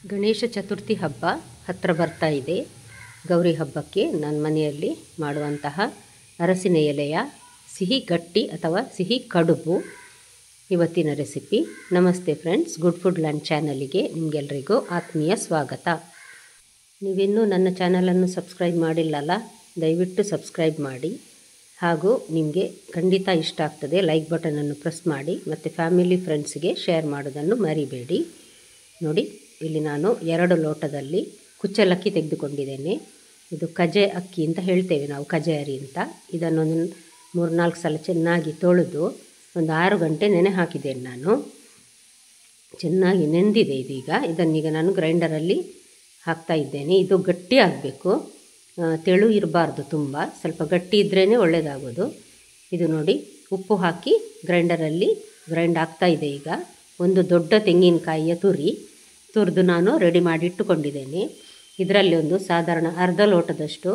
ಗಣೇಶ ಚತುರ್ಥಿ ಹಬ್ಬ ಹತ್ತಿರ ಬರ್ತಾ ಇದೆ. ಗೌರಿ ಹಬ್ಬಕ್ಕೆ ನನ್ನ ಮನೆಯಲ್ಲಿ ಮಾಡುವಂತಹ ಅರಸಿನ ಎಲೆಯ ಸಿಹಿ ಗಟ್ಟಿ ಅಥವಾ ಸಿಹಿ ಕಡುಬು ಇವತ್ತಿನ ರೆಸಿಪಿ. ನಮಸ್ತೆ ಫ್ರೆಂಡ್ಸ್, ಗುಡ್ ಫುಡ್ ಲ್ಯಾಂಡ್ ಚಾನಲಿಗೆ ನಿಮಗೆಲ್ಲರಿಗೂ ಆತ್ಮೀಯ ಸ್ವಾಗತ. ನೀವಿನ್ನೂ ನನ್ನ ಚಾನಲನ್ನು ಸಬ್ಸ್ಕ್ರೈಬ್ ಮಾಡಿಲ್ಲಲ್ಲ, ದಯವಿಟ್ಟು ಸಬ್ಸ್ಕ್ರೈಬ್ ಮಾಡಿ. ಹಾಗೂ ನಿಮಗೆ ಖಂಡಿತ ಇಷ್ಟ ಆಗ್ತದೆ, ಲೈಕ್ ಬಟನನ್ನು ಪ್ರೆಸ್ ಮಾಡಿ ಮತ್ತು ಫ್ಯಾಮಿಲಿ ಫ್ರೆಂಡ್ಸ್ಗೆ ಶೇರ್ ಮಾಡೋದನ್ನು ಮರಿಬೇಡಿ. ನೋಡಿ, ಇಲ್ಲಿ ನಾನು 2 ಲೋಟದಲ್ಲಿ ಕುಚ್ಚಲಕ್ಕಿ ತೆಗೆದುಕೊಂಡಿದ್ದೇನೆ. ಇದು ಕಜೆ ಅಕ್ಕಿ ಅಂತ ಹೇಳ್ತೇವೆ ನಾವು, ಕಜೆ ಅರಿ ಅಂತ. ಇದನ್ನೊಂದು 3-4 ಸಲ ಚೆನ್ನಾಗಿ ತೊಳೆದು ಒಂದು 6 ಗಂಟೆ ನೆನೆ ಹಾಕಿದ್ದೇನೆ ನಾನು. ಚೆನ್ನಾಗಿ ನೆಂದಿದೆ ಇದೀಗ. ಇದನ್ನೀಗ ನಾನು ಗ್ರೈಂಡರಲ್ಲಿ ಹಾಕ್ತಾ ಇದ್ದೇನೆ. ಇದು ಗಟ್ಟಿ ಆಗಬೇಕು, ತೆಳು ಇರಬಾರ್ದು, ಸ್ವಲ್ಪ ಗಟ್ಟಿ ಇದ್ರೇ ಒಳ್ಳೆಯದಾಗೋದು. ಇದು ನೋಡಿ, ಉಪ್ಪು ಹಾಕಿ ಗ್ರೈಂಡರಲ್ಲಿ ಗ್ರೈಂಡ್ ಆಗ್ತಾ ಇದೆ. ಈಗ ಒಂದು ದೊಡ್ಡ ತೆಂಗಿನಕಾಯಿಯ ತುರಿದು ನಾನು ರೆಡಿ ಮಾಡಿ ಇಟ್ಟುಕೊಂಡಿದ್ದೇನೆ. ಇದರಲ್ಲಿ ಒಂದು ಸಾಧಾರಣ ಅರ್ಧ ಲೋಟದಷ್ಟು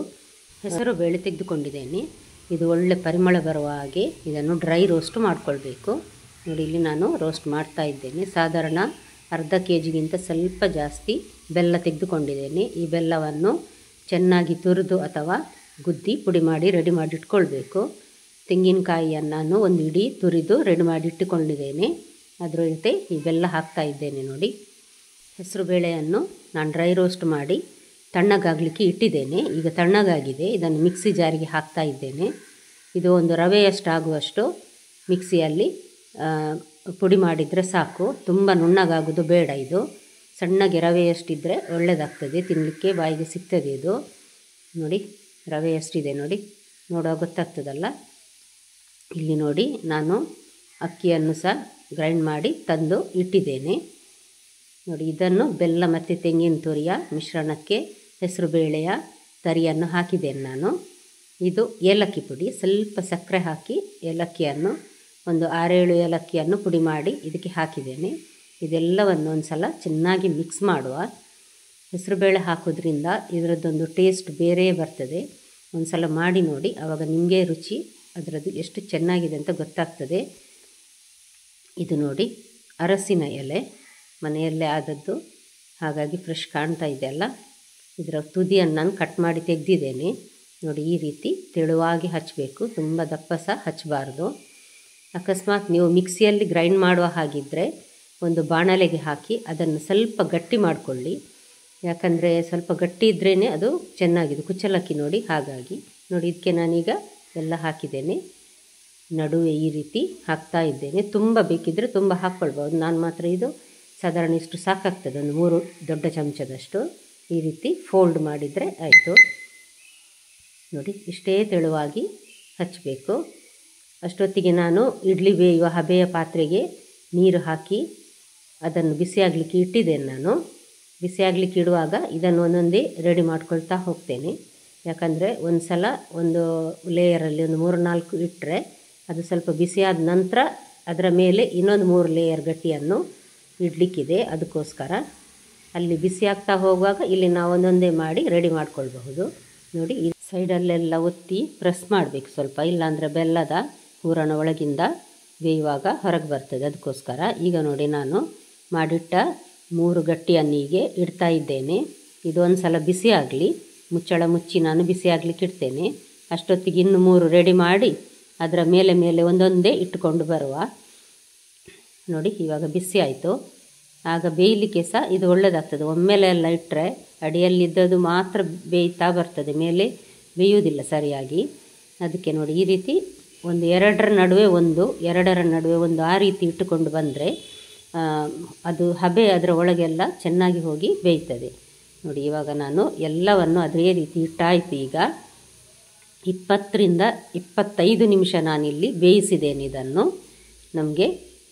ಹೆಸರು ಬೇಳೆ ತೆಗೆದುಕೊಂಡಿದ್ದೇನೆ. ಇದು ಒಳ್ಳೆ ಪರಿಮಳ ಬರುವ ಹಾಗೆ ಇದನ್ನು ಡ್ರೈ ರೋಸ್ಟ್ ಮಾಡಿಕೊಳ್ಬೇಕು. ನೋಡಿ, ಇಲ್ಲಿ ನಾನು ರೋಸ್ಟ್ ಮಾಡ್ತಾ ಇದ್ದೇನೆ. ಸಾಧಾರಣ ಅರ್ಧ ಕೆಜಿಗಿಂತ ಸ್ವಲ್ಪ ಜಾಸ್ತಿ ಬೆಲ್ಲ ತೆಗೆದುಕೊಂಡಿದ್ದೇನೆ. ಈ ಬೆಲ್ಲವನ್ನು ಚೆನ್ನಾಗಿ ತುರಿದು ಅಥವಾ ಗುದ್ದಿ ಪುಡಿ ಮಾಡಿ ರೆಡಿ ಮಾಡಿ ಇಟ್ಕೊಳ್ಬೇಕು. ತೆಂಗಿನಕಾಯಿಯನ್ನು ನಾನು ಒಂದು ಇಡೀ ತುರಿದು ರೆಡಿ ಮಾಡಿ ಇಟ್ಟುಕೊಂಡಿದ್ದೇನೆ. ಅದರ ಜೊತೆ ಈ ಬೆಲ್ಲ ಹಾಕ್ತಾ ಇದ್ದೇನೆ. ನೋಡಿ, ಹೆಸರು ಬೇಳೆಯನ್ನು ನಾನು ಡ್ರೈ ರೋಸ್ಟ್ ಮಾಡಿ ತಣ್ಣಗಾಗಲಿಕ್ಕೆ ಇಟ್ಟಿದ್ದೇನೆ. ಈಗ ತಣ್ಣಗಾಗಿದೆ. ಇದನ್ನು ಮಿಕ್ಸಿ ಜಾರಿಗೆ ಹಾಕ್ತಾ ಇದ್ದೇನೆ. ಇದು ಒಂದು ರವೆಯಷ್ಟು ಆಗುವಷ್ಟು ಮಿಕ್ಸಿಯಲ್ಲಿ ಪುಡಿ ಮಾಡಿದರೆ ಸಾಕು. ತುಂಬ ನುಣ್ಣಗಾಗೋದು ಬೇಡ. ಇದು ಸಣ್ಣಗೆ ರವೆಯಷ್ಟಿದ್ದರೆ ಒಳ್ಳೆಯದಾಗ್ತದೆ, ತಿನ್ನಲಿಕ್ಕೆ ಬಾಯಿಗೆ ಸಿಗ್ತದೆ. ಇದು ನೋಡಿ, ರವೆಯಷ್ಟಿದೆ ನೋಡಿ, ನೋಡುವಾಗ ಗೊತ್ತಾಗ್ತದಲ್ಲ. ಇಲ್ಲಿ ನೋಡಿ, ನಾನು ಅಕ್ಕಿಯನ್ನು ಸಹ ಗ್ರೈಂಡ್ ಮಾಡಿ ತಂದು ಇಟ್ಟಿದ್ದೇನೆ. ನೋಡಿ, ಇದನ್ನು ಬೆಲ್ಲ ಮತ್ತು ತೆಂಗಿನ ತುರಿಯ ಮಿಶ್ರಣಕ್ಕೆ ಹೆಸರು ಬೇಳೆಯ ತರಿಯನ್ನು ಹಾಕಿದ್ದೇನೆ ನಾನು. ಇದು ಏಲಕ್ಕಿ ಪುಡಿ, ಸ್ವಲ್ಪ ಸಕ್ಕರೆ ಹಾಕಿ ಏಲಕ್ಕಿಯನ್ನು ಒಂದು 6-7 ಏಲಕ್ಕಿಯನ್ನು ಪುಡಿ ಮಾಡಿ ಇದಕ್ಕೆ ಹಾಕಿದ್ದೇನೆ. ಇದೆಲ್ಲವನ್ನು ಒಂದು ಸಲ ಚೆನ್ನಾಗಿ ಮಿಕ್ಸ್ ಮಾಡುವ. ಹೆಸರುಬೇಳೆ ಹಾಕೋದ್ರಿಂದ ಇದರದ್ದೊಂದು ಟೇಸ್ಟ್ ಬೇರೆ ಬರ್ತದೆ. ಒಂದು ಸಲ ಮಾಡಿ ನೋಡಿ, ಆವಾಗ ನಿಮಗೆ ರುಚಿ ಅದರದ್ದು ಎಷ್ಟು ಚೆನ್ನಾಗಿದೆ ಅಂತ ಗೊತ್ತಾಗ್ತದೆ. ಇದು ನೋಡಿ, ಅರಸಿನ ಎಲೆ ಮನೆಯಲ್ಲೇ ಆದದ್ದು, ಹಾಗಾಗಿ ಫ್ರೆಶ್ ಕಾಣ್ತಾ ಇದೆಯಲ್ಲ. ಇದರ ತುದಿಯನ್ನು ನಾನು ಕಟ್ ಮಾಡಿ ತೆಗೆದಿದ್ದೇನೆ. ನೋಡಿ, ಈ ರೀತಿ ತೆಳುವಾಗಿ ಹಚ್ಚಬೇಕು, ತುಂಬ ದಪ್ಪ ಸಹ ಹಚ್ಚಬಾರ್ದು. ಅಕಸ್ಮಾತ್ ನೀವು ಮಿಕ್ಸಿಯಲ್ಲಿ ಗ್ರೈಂಡ್ ಮಾಡುವ ಹಾಗಿದ್ದರೆ ಒಂದು ಬಾಣಲೆಗೆ ಹಾಕಿ ಅದನ್ನು ಸ್ವಲ್ಪ ಗಟ್ಟಿ ಮಾಡಿಕೊಳ್ಳಿ. ಯಾಕಂದರೆ ಸ್ವಲ್ಪ ಗಟ್ಟಿ ಇದ್ರೇ ಅದು ಚೆನ್ನಾಗಿದೆ ಕುಚ್ಚಲಕ್ಕಿ. ನೋಡಿ, ಹಾಗಾಗಿ ನೋಡಿ, ಇದಕ್ಕೆ ನಾನೀಗ ಎಲ್ಲ ಹಾಕಿದ್ದೇನೆ. ನಡುವೆ ಈ ರೀತಿ ಹಾಕ್ತಾ ಇದ್ದೇನೆ. ತುಂಬ ಬೇಕಿದ್ದರೆ ತುಂಬ ಹಾಕ್ಕೊಳ್ಬೋದು. ನಾನು ಮಾತ್ರ ಇದು ಸಾಧಾರಣ ಇಷ್ಟು ಸಾಕಾಗ್ತದೆ, ಒಂದು 3 ದೊಡ್ಡ ಚಮಚದಷ್ಟು. ಈ ರೀತಿ ಫೋಲ್ಡ್ ಮಾಡಿದರೆ ಆಯಿತು. ನೋಡಿ, ಇಷ್ಟೇ ತೆಳುವಾಗಿ ಹಚ್ಚಬೇಕು. ಅಷ್ಟೊತ್ತಿಗೆ ನಾನು ಇಡ್ಲಿ ಬೇಯುವ ಹಬೆಯ ಪಾತ್ರೆಗೆ ನೀರು ಹಾಕಿ ಅದನ್ನು ಬಿಸಿಯಾಗಲಿಕ್ಕೆ ಇಟ್ಟಿದ್ದೇನೆ ನಾನು. ಬಿಸಿಯಾಗಲಿಕ್ಕೆ ಇಡುವಾಗ ಇದನ್ನು ಒಂದೊಂದೇ ರೆಡಿ ಮಾಡ್ಕೊಳ್ತಾ ಹೋಗ್ತೇನೆ. ಯಾಕಂದರೆ ಒಂದು ಸಲ ಒಂದು ಲೇಯರಲ್ಲಿ ಒಂದು 3-4 ಇಟ್ಟರೆ ಅದು ಸ್ವಲ್ಪ ಬಿಸಿಯಾದ ನಂತರ ಅದರ ಮೇಲೆ ಇನ್ನೊಂದು 3 ಲೇಯರ್ ಗಟ್ಟಿಯನ್ನು ಇಡಲಿಕ್ಕಿದೆ. ಅದಕ್ಕೋಸ್ಕರ ಅಲ್ಲಿ ಬಿಸಿ ಆಗ್ತಾ ಹೋಗುವಾಗ ಇಲ್ಲಿ ನಾವು ಒಂದೊಂದೇ ಮಾಡಿ ರೆಡಿ ಮಾಡ್ಕೊಳ್ಬಹುದು. ನೋಡಿ, ಈ ಸೈಡಲ್ಲೆಲ್ಲ ಒತ್ತಿ ಪ್ರೆಸ್ ಮಾಡಬೇಕು ಸ್ವಲ್ಪ, ಇಲ್ಲಾಂದರೆ ಬೆಲ್ಲದ ಹೂರಣ ಒಳಗಿಂದ ಬೇಯುವಾಗ ಹೊರಗೆ ಬರ್ತದೆ. ಅದಕ್ಕೋಸ್ಕರ ಈಗ ನೋಡಿ, ನಾನು ಮಾಡಿಟ್ಟ 3 ಗಟ್ಟಿಯನ್ನೀಗೆ ಇಡ್ತಾ ಇದ್ದೇನೆ. ಇದೊಂದು ಸಲ ಬಿಸಿ ಆಗಲಿ, ಮುಚ್ಚಳ ಮುಚ್ಚಿ ನಾನು ಬಿಸಿ ಆಗಲಿಕ್ಕೆ ಇಡ್ತೇನೆ. ಅಷ್ಟೊತ್ತಿಗೆ ಇನ್ನು 3 ರೆಡಿ ಮಾಡಿ ಅದರ ಮೇಲೆ ಒಂದೊಂದೇ ಇಟ್ಟುಕೊಂಡು ಬರುವ. ನೋಡಿ, ಇವಾಗ ಬಿಸಿ ಆಯಿತು. ಆಗ ಬೇಯಲಿಕ್ಕೆ ಸಹ ಇದು ಒಳ್ಳೆಯದಾಗ್ತದೆ. ಒಮ್ಮೆಲೆ ಎಲ್ಲ ಇಟ್ಟರೆ ಅಡಿಯಲ್ಲಿದ್ದದ್ದು ಮಾತ್ರ ಬೇಯ್ತಾ ಬರ್ತದೆ, ಮೇಲೆ ಬೇಯುವುದಿಲ್ಲ ಸರಿಯಾಗಿ. ಅದಕ್ಕೆ ನೋಡಿ, ಈ ರೀತಿ ಒಂದು 2ರ ನಡುವೆ 2ರ ನಡುವೆ 1 ಆ ರೀತಿ ಇಟ್ಟುಕೊಂಡು ಬಂದರೆ ಅದು ಹಬೆ ಅದರ ಒಳಗೆಲ್ಲ ಚೆನ್ನಾಗಿ ಹೋಗಿ ಬೇಯ್ತದೆ. ನೋಡಿ, ಇವಾಗ ನಾನು ಎಲ್ಲವನ್ನು ಅದೇ ರೀತಿ ಇಟ್ಟಾಯಿತು. ಈಗ 20-25 ನಿಮಿಷ ನಾನಿಲ್ಲಿ ಬೇಯಿಸಿದ್ದೇನೆ. ಇದನ್ನು ನಮಗೆ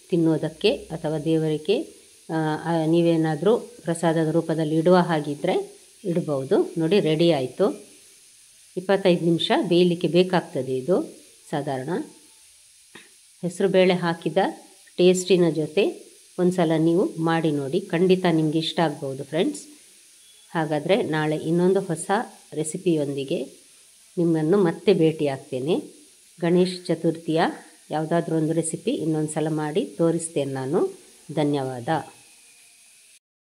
ತಿನ್ನೋದಕ್ಕೆ ಅಥವಾ ದೇವರಿಗೆ ನೀವೇನಾದರೂ ಪ್ರಸಾದದ ರೂಪದಲ್ಲಿ ಇಡುವ ಹಾಗಿದ್ದರೆ ಇಡ್ಬೋದು. ನೋಡಿ, ರೆಡಿ ಆಯಿತು. 25 ನಿಮಿಷ ಬೇಯಲಿಕ್ಕೆ ಬೇಕಾಗ್ತದೆ ಇದು ಸಾಧಾರಣ. ಹೆಸರುಬೇಳೆ ಹಾಕಿದ ಟೇಸ್ಟಿನ ಜೊತೆ ಒಂದು ಸಲ ನೀವು ಮಾಡಿ ನೋಡಿ, ಖಂಡಿತ ನಿಮಗೆ ಇಷ್ಟ ಆಗ್ಬೋದು ಫ್ರೆಂಡ್ಸ್. ಹಾಗಾದರೆ ನಾಳೆ ಇನ್ನೊಂದು ಹೊಸ ರೆಸಿಪಿಯೊಂದಿಗೆ ನಿಮ್ಮನ್ನು ಮತ್ತೆ ಭೇಟಿಯಾಗ್ತೇನೆ. ಗಣೇಶ ಚತುರ್ಥಿಯ ಯಾವುದಾದ್ರೂ ಒಂದು ರೆಸಿಪಿ ಇನ್ನೊಂದು ಸಲ ಮಾಡಿ ತೋರಿಸ್ತೇನೆ ನಾನು. ಧನ್ಯವಾದ.